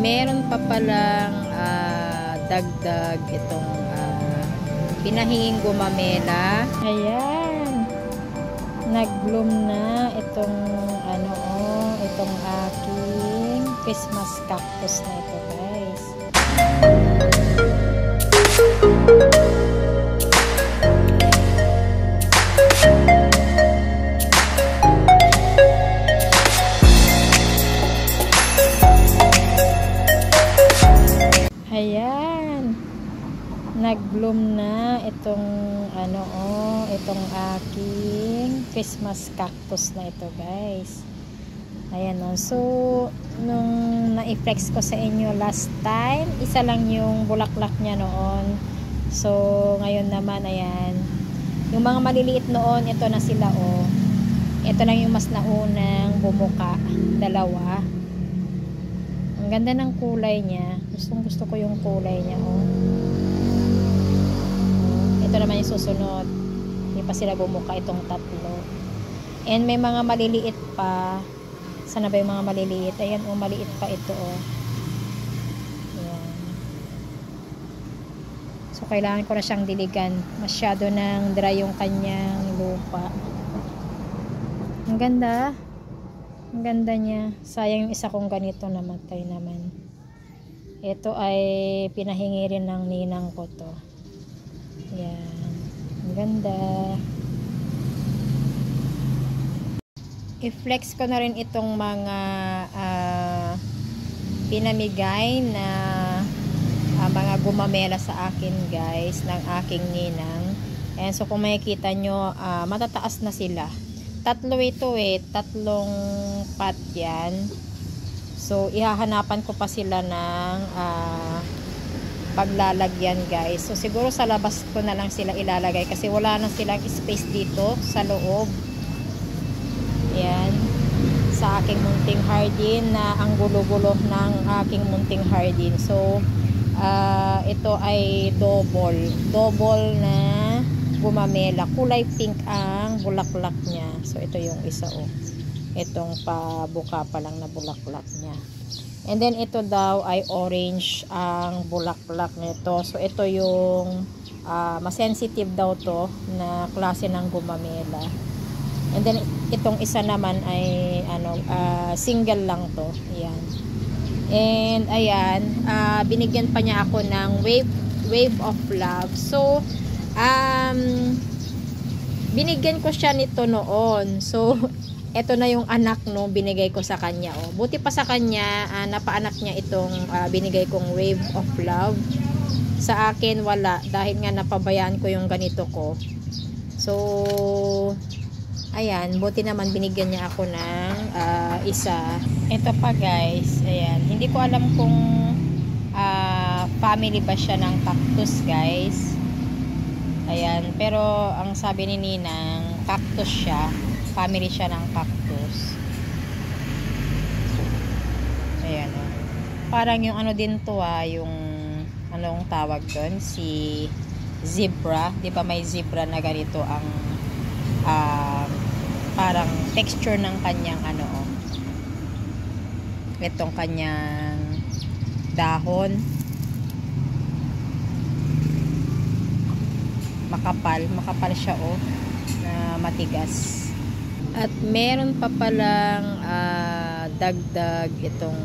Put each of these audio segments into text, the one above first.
meron pa palang dagdag itong pinahinging gumamela. Ayan. Nag-bloom na itong itong aking Christmas cactus na ito, guys. Ayan. Nag-bloom na itong itong aking Christmas cactus na ito, guys. Ayan o. So, nung na-flex ko sa inyo last time, isa lang yung bulaklak niya noon. So, ngayon naman, ayan. Yung mga maliliit noon, ito na sila o. Ito lang yung mas naunang bumuka. Dalawa. Ang ganda ng kulay niya. Gusto ko yung kulay niya o. Ito naman yung susunod. Hindi pa sila bumuka itong tatlo. And may mga maliliit pa. Sana ba yung mga maliliit? Ayan o, maliit pa ito o. Ayan. So, kailangan ko na siyang diligan. Masyado nang dry yung kanyang lupa. Ang ganda. Ang ganda niya. Sayang yung isa kong ganito, namatay naman. Ito ay pinahingi rin ng ninang ko to. Ayan. Ang ganda. I-flex ko na rin itong mga pinamigay na mga gumamela sa akin, guys, ng aking ninang. And so kung makikita nyo, matataas na sila. Tatlo ito tatlong pot yan. So ihahanapan ko pa sila ng paglalagyan, guys. So siguro sa labas ko na lang sila ilalagay kasi wala na silang space dito sa loob. Ayan, sa aking munting hardin na ang gulo-gulo ng aking munting hardin. So ito ay double na gumamela. Kulay pink ang bulaklak niya. So ito yung isa o. Itong pabuka pa lang na bulaklak niya. And then ito daw ay orange ang bulaklak nito. So ito yung mas sensitive daw to na klase ng gumamela. And then itong isa naman ay single lang to. Ayan. And ayan, binigyan pa niya ako ng wave of love. So binigyan ko siya nito noon. So ito na yung anak no, binigay ko sa kanya. Oh. Buti pa sa kanya, napaanak niya itong binigay kong wave of love. Sa akin wala, dahil nga napabayaan ko yung ganito ko. So ayan, buti naman binigyan niya ako ng isa. Ito pa, guys, ayan, hindi ko alam kung family ba siya ng cactus, guys. Ayan, pero ang sabi ni Ninang, cactus siya. Family siya ng cactus. Ayan o. Parang yung din to yung anong tawag doon? Si zebra. Di ba may zebra na ganito ang parang texture ng kanyang itong kanyang dahon. Makapal siya na matigas. At meron pa palang dagdag itong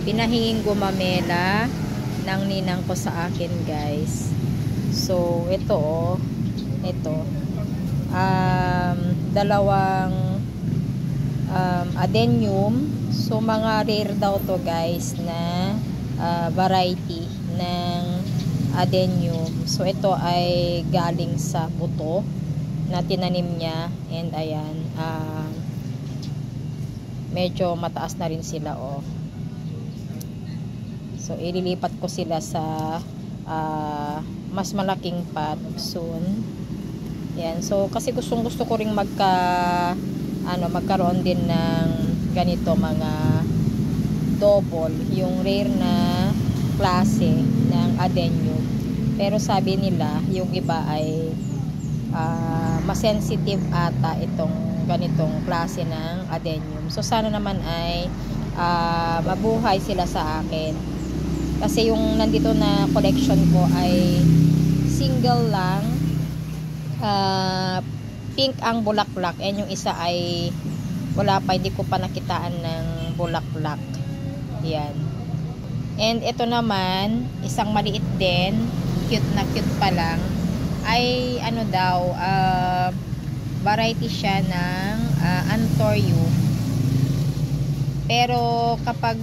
pinahinging gumamela ng ninang ko sa akin, guys. So ito dalawang adenium. So mga rare daw to, guys, na variety ng adenium. So ito ay galing sa buto na tinanim niya. And ayan, medyo mataas na rin sila So ililipat ko sila sa mas malaking pot soon. Yan. So kasi gusto ko ring magkaroon din ng ganito mga double, yung rare na klase ng adenium. Pero sabi nila yung iba ay mas sensitive ata itong ganitong klase ng adenium. So sana naman ay mabuhay sila sa akin. Kasi yung nandito na collection ko ay single lang. Pink ang bulaklak, and yung isa ay wala pa, hindi ko pa nakitaan ng bulaklak. Yan. And ito naman, isang maliit din, cute na cute pa lang, ay ano daw, variety siya ng Anthurium. Pero kapag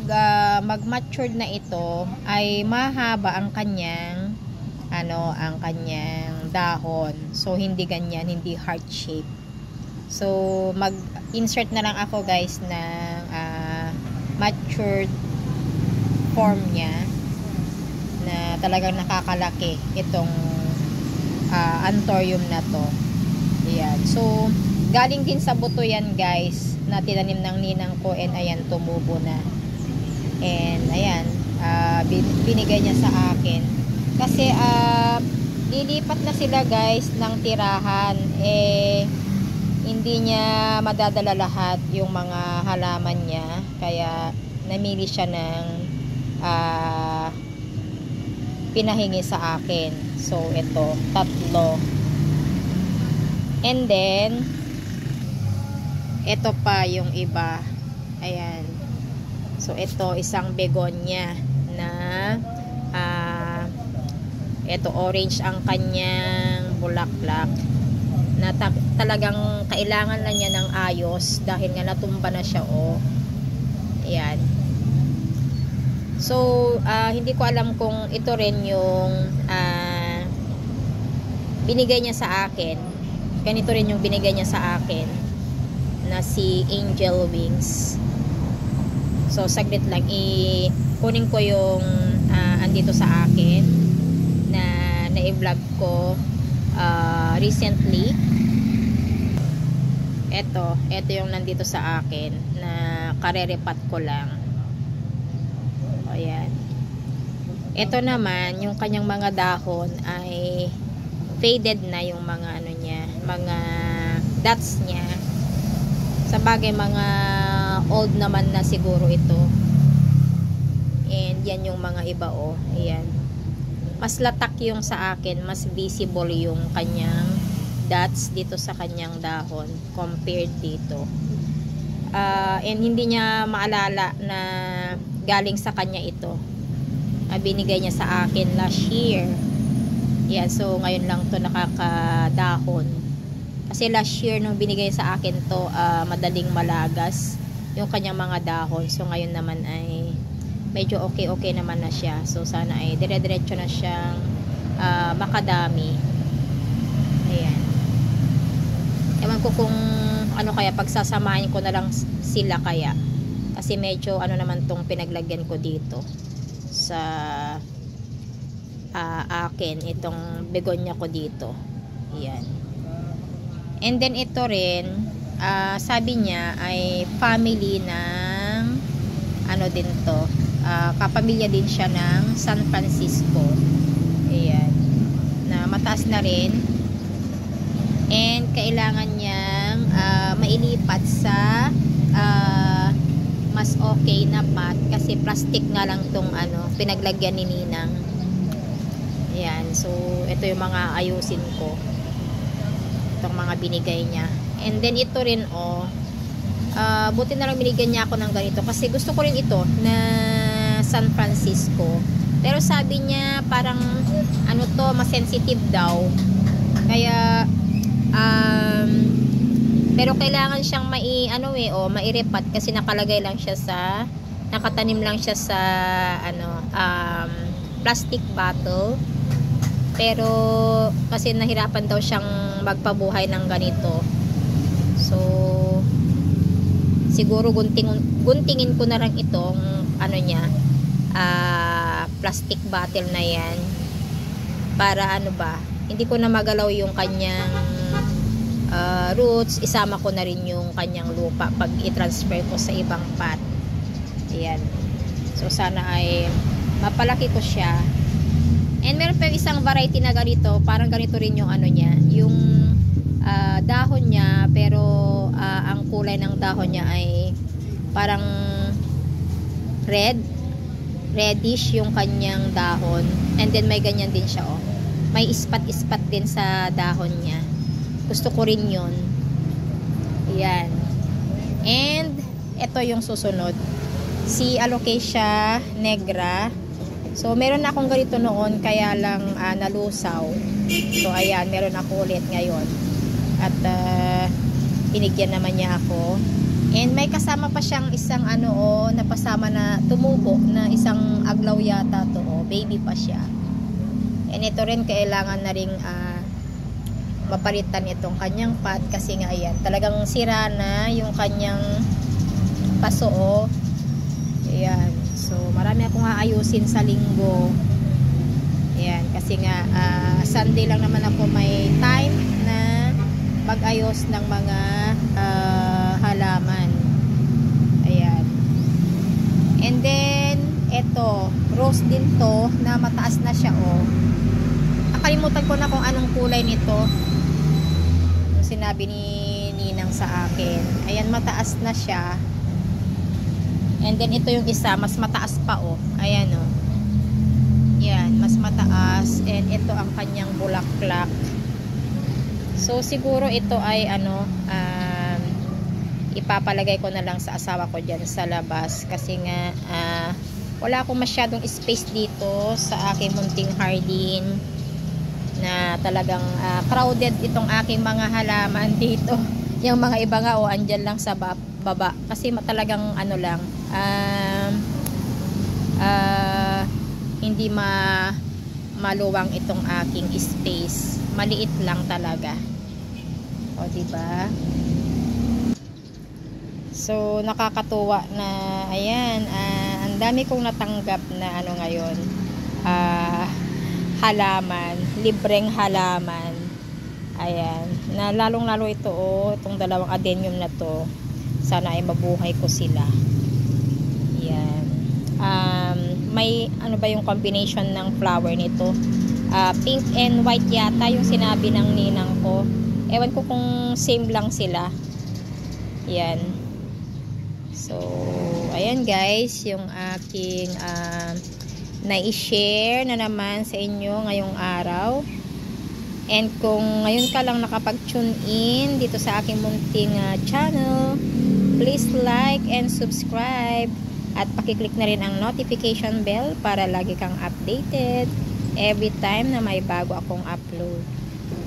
mag-matured na ito, ay mahaba ang kanyang ang kanyang dahon. So hindi ganyan, hindi heart shape. So mag-insert na lang ako guys ng matured form niya na talagang nakakalaki itong Anthurium na to. Ayan. So galing din sa buto yan guys, na tinanim ng ninang ko, and ayan, tumubo na. And ayan, binigay niya sa akin. Kasi lilipat na sila guys ng tirahan. Hindi niya madadala lahat yung mga halaman niya. Kaya namili siya ng pinahingi sa akin. So ito, 3. And then ito pa yung iba. Ayan. So ito, isang begonia na ito, orange ang kanyang bulaklak, na talagang kailangan na niya ng ayos dahil nga natumba na siya. Ayan. So hindi ko alam kung ito rin yung binigay niya sa akin. Ganito rin yung binigay niya sa akin, na si Angel Wings. So saglit lang, kunin ko yung andito sa akin na na-vlog ko recently. Ito yung nandito sa akin na kareripat ko lang. Ayan. Ito naman, yung kanyang mga dahon ay faded na, yung mga niya, mga dots niya. Sa bagay, mga old naman na siguro ito. And yan yung mga iba. Ayan. Mas latak yung sa akin, mas visible yung kanyang dots dito sa kanyang dahon compared dito. And hindi niya maalala na galing sa kanya ito. Binigay niya sa akin last year. Yeah, so ngayon lang to nakakadahon. Kasi last year nung binigay sa akin to, madaling malagas yung kanyang mga dahon. So ngayon naman ay medyo okay naman na siya. So sana ay dire-diretso na siyang makadami. Ayan. Ewan ko kung kaya pagsasamahin ko na lang sila kaya. Kasi medyo naman tong pinaglagyan ko dito sa akin, itong begonia ko dito. Ayan. And then ito rin, sabi niya ay family ng din to, kapamilya din siya ng San Francisco. Ayan. Na mataas na rin. And kailangan niyang mailipat sa mas okay na pot, kasi plastic nga lang tong pinaglagyan ni Ninang. Ayan. So ito yung mga ayusin ko, itong mga binigay niya. And then ito rin buti na lang binigyan niya ako ng ganito, kasi gusto ko rin ito na San Francisco, pero sabi niya parang mas sensitive daw, kaya pero kailangan siyang mairepat, kasi nakalagay lang siya nakatanim lang siya sa plastic bottle. Pero kasi nahirapan daw siyang magpabuhay ng ganito. So siguro guntingin ko na lang itong plastic bottle na yan, para hindi ko na magalaw yung kanyang roots. Isama ko na rin yung kanyang lupa pag i-transfer ko sa ibang pot. Ayan. So sana ay mapalaki ko siya. And meron pa yung isang variety na ganito, parang ganito rin yung niya, yung dahon niya, pero ang kulay ng dahon niya ay parang reddish yung kanyang dahon. And then may ganyan din siya, oh. May ispat-ispat din sa dahon niya. Gusto ko rin yun. Yan. And ito yung susunod, si Alocasia negra. So meron na akong ganito noon, kaya lang nalusaw. So ayan, meron ako ulit ngayon. At binigyan naman niya ako. And may kasama pa siyang isang napasama na tumubo na isang aglaw yata to, baby pa siya. And ito rin kailangan na ring mapalitan itong kanyang pot, kasi nga ayan, talagang sira na yung kanyang paso. Ayan, so marami akong aayusin sa linggo. Ayan, kasi nga Sunday lang naman ako may time na mag-ayos ng mga halaman. Ayan. And then eto, rose din to na mataas na siya, nakalimutan ko na kung anong kulay nito, yung sinabi ni Ninang sa akin. Ayan, mataas na siya. And then ito yung isa, mas mataas pa, ayan, yan, mas mataas. And ito ang kanyang bulaklak. So siguro ito ay ipapalagay ko na lang sa asawa ko dyan sa labas, kasi nga wala akong masyadong space dito sa aking munting hardin, na talagang crowded itong aking mga halaman dito. Yung mga iba nga andyan lang sa baba, kasi talagang hindi maluwang itong aking space, maliit lang talaga, diba? So nakakatuwa na ayan, ang dami kong natanggap na ngayon, halaman, libreng halaman. Ayan, na lalong lalo ito, itong dalawang adenium na to, sana ay mabuhay ko sila. Ayan. May ba yung combination ng flower nito, pink and white yata yung sinabi ng ninang ko. Ewan ko kung same lang sila. Ayan. So ayan guys, yung aking na-i-share na naman sa inyo ngayong araw. And kung ngayon ka lang nakapag-tune in dito sa aking munting channel, please like and subscribe, at pakiclick na rin ang notification bell para lagi kang updated every time na may bago akong upload.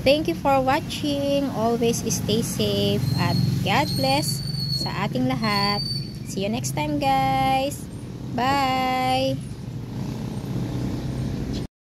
Thank you for watching. Always stay safe at God bless sa ating lahat. See you next time guys. Bye!